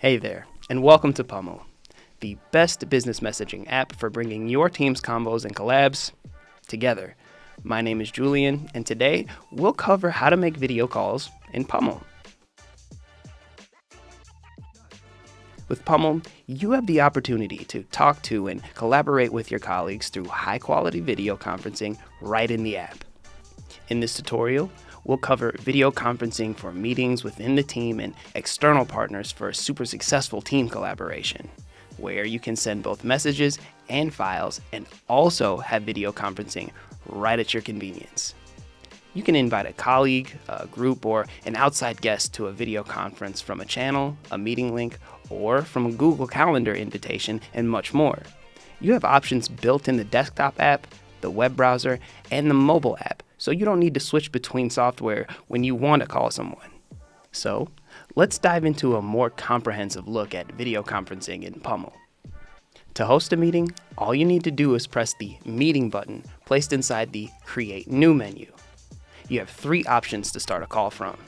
Hey there, and welcome to Pumble, the best business messaging app for bringing your team's combos and collabs together. My name is Julian, and today we'll cover how to make video calls in Pumble. With Pumble, you have the opportunity to talk to and collaborate with your colleagues through high-quality video conferencing right in the app. In this tutorial, we'll cover video conferencing for meetings within the team and external partners for super successful team collaboration, where you can send both messages and files and also have video conferencing right at your convenience. You can invite a colleague, a group, or an outside guest to a video conference from a channel, a meeting link, or from a Google Calendar invitation, and much more. You have options built in the desktop app, the web browser, and the mobile app, so you don't need to switch between software when you want to call someone. So, let's dive into a more comprehensive look at video conferencing in Pumble. To host a meeting, all you need to do is press the Meeting button placed inside the Create New menu. You have three options to start a call from.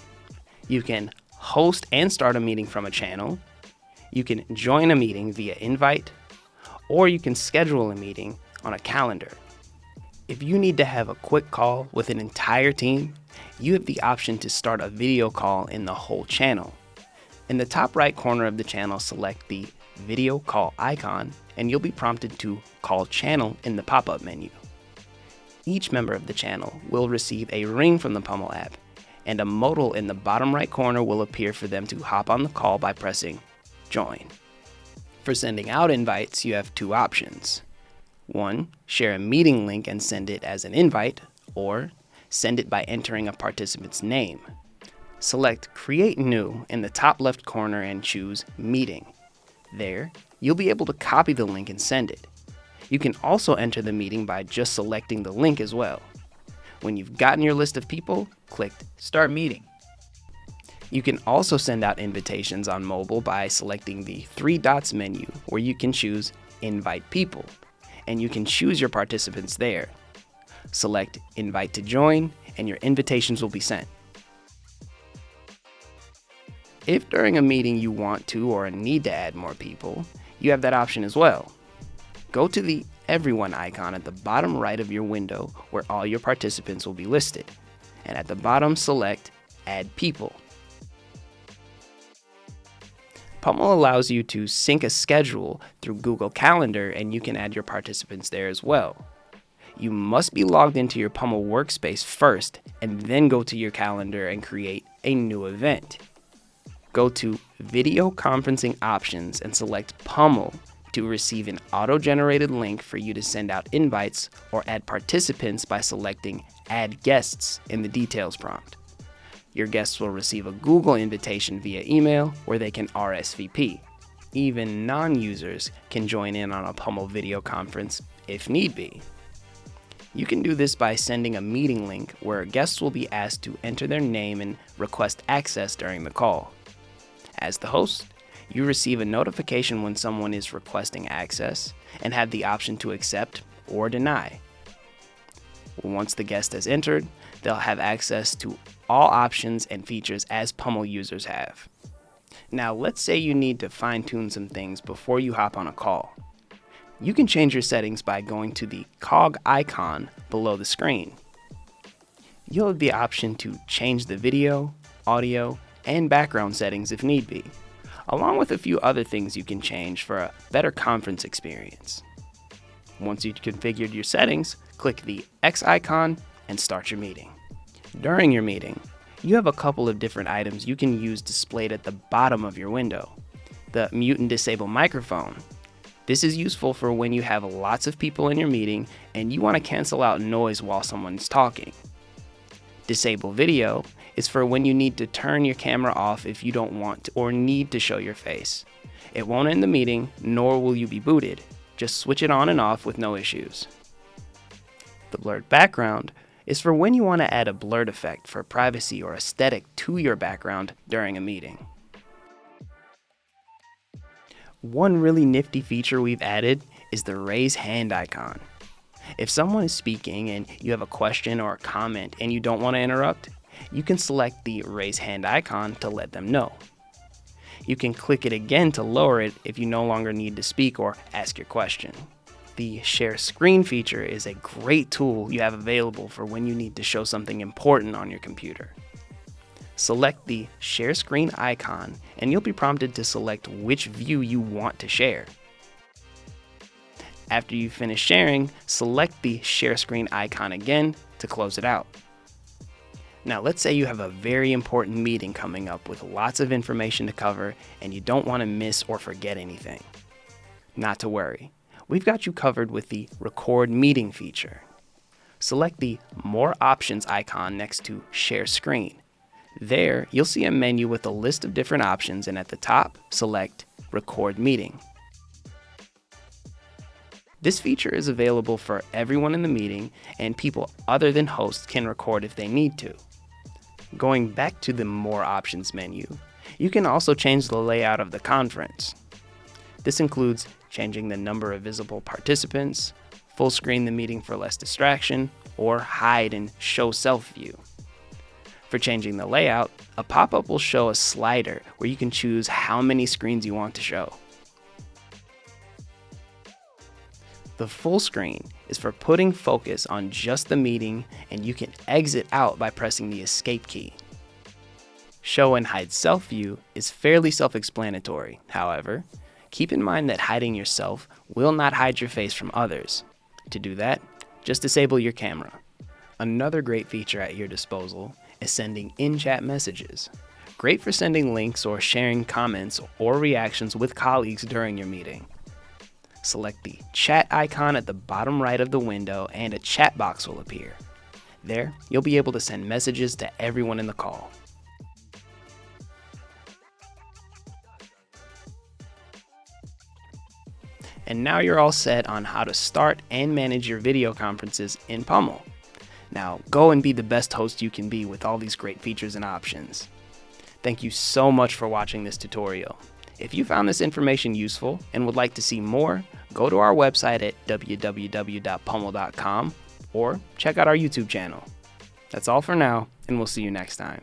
You can host and start a meeting from a channel, you can join a meeting via invite, or you can schedule a meeting on a calendar. If you need to have a quick call with an entire team, you have the option to start a video call in the whole channel. In the top right corner of the channel, select the video call icon, and you'll be prompted to call channel in the pop-up menu. Each member of the channel will receive a ring from the Pumble app, and a modal in the bottom right corner will appear for them to hop on the call by pressing join. For sending out invites, you have two options. One, share a meeting link and send it as an invite, or send it by entering a participant's name. Select Create New in the top left corner and choose Meeting. There, you'll be able to copy the link and send it. You can also enter the meeting by just selecting the link as well. When you've gotten your list of people, click Start Meeting. You can also send out invitations on mobile by selecting the three dots menu where you can choose Invite People, and you can choose your participants there. Select Invite to Join, and your invitations will be sent. If during a meeting you want to or need to add more people, you have that option as well. Go to the Everyone icon at the bottom right of your window where all your participants will be listed, and at the bottom select Add People. Pumble allows you to sync a schedule through Google Calendar, and you can add your participants there as well. You must be logged into your Pumble workspace first, and then go to your calendar and create a new event. Go to Video Conferencing Options and select Pumble to receive an auto-generated link for you to send out invites or add participants by selecting Add Guests in the Details prompt. Your guests will receive a Google invitation via email where they can RSVP. Even non-users can join in on a Pumble video conference if need be. You can do this by sending a meeting link where guests will be asked to enter their name and request access during the call. As the host, you receive a notification when someone is requesting access and have the option to accept or deny. Once the guest has entered, they'll have access to all options and features as Pumble users have. Now, let's say you need to fine-tune some things before you hop on a call. You can change your settings by going to the cog icon below the screen. You'll have the option to change the video, audio, and background settings if need be, along with a few other things you can change for a better conference experience. Once you've configured your settings, click the X icon and start your meeting. During your meeting, you have a couple of different items you can use displayed at the bottom of your window. The mute and disable microphone. This is useful for when you have lots of people in your meeting and you want to cancel out noise while someone's talking. Disable video is for when you need to turn your camera off if you don't want to or need to show your face. It won't end the meeting, nor will you be booted. Just switch it on and off with no issues. The blurred background is for when you want to add a blurred effect for privacy or aesthetic to your background during a meeting. One really nifty feature we've added is the raise hand icon. If someone is speaking and you have a question or a comment and you don't want to interrupt, you can select the raise hand icon to let them know. You can click it again to lower it if you no longer need to speak or ask your question. The Share Screen feature is a great tool you have available for when you need to show something important on your computer. Select the Share Screen icon and you'll be prompted to select which view you want to share. After you finish sharing, select the Share Screen icon again to close it out. Now let's say you have a very important meeting coming up with lots of information to cover and you don't want to miss or forget anything. Not to worry, we've got you covered with the Record Meeting feature. Select the More Options icon next to Share Screen. There, you'll see a menu with a list of different options, and at the top, select Record Meeting. This feature is available for everyone in the meeting, and people other than hosts can record if they need to. Going back to the More Options menu, you can also change the layout of the conference. This includes changing the number of visible participants, full screen the meeting for less distraction, or hide and show self view. For changing the layout, a pop-up will show a slider where you can choose how many screens you want to show. The full screen is for putting focus on just the meeting, and you can exit out by pressing the Escape key. Show and hide self view is fairly self-explanatory. However, keep in mind that hiding yourself will not hide your face from others. To do that, just disable your camera. Another great feature at your disposal is sending in-chat messages. Great for sending links or sharing comments or reactions with colleagues during your meeting. Select the chat icon at the bottom right of the window and a chat box will appear. There, you'll be able to send messages to everyone in the call. And now you're all set on how to start and manage your video conferences in Pumble. Now, go and be the best host you can be with all these great features and options. Thank you so much for watching this tutorial. If you found this information useful and would like to see more, go to our website at www.pumble.com or check out our YouTube channel. That's all for now, and we'll see you next time.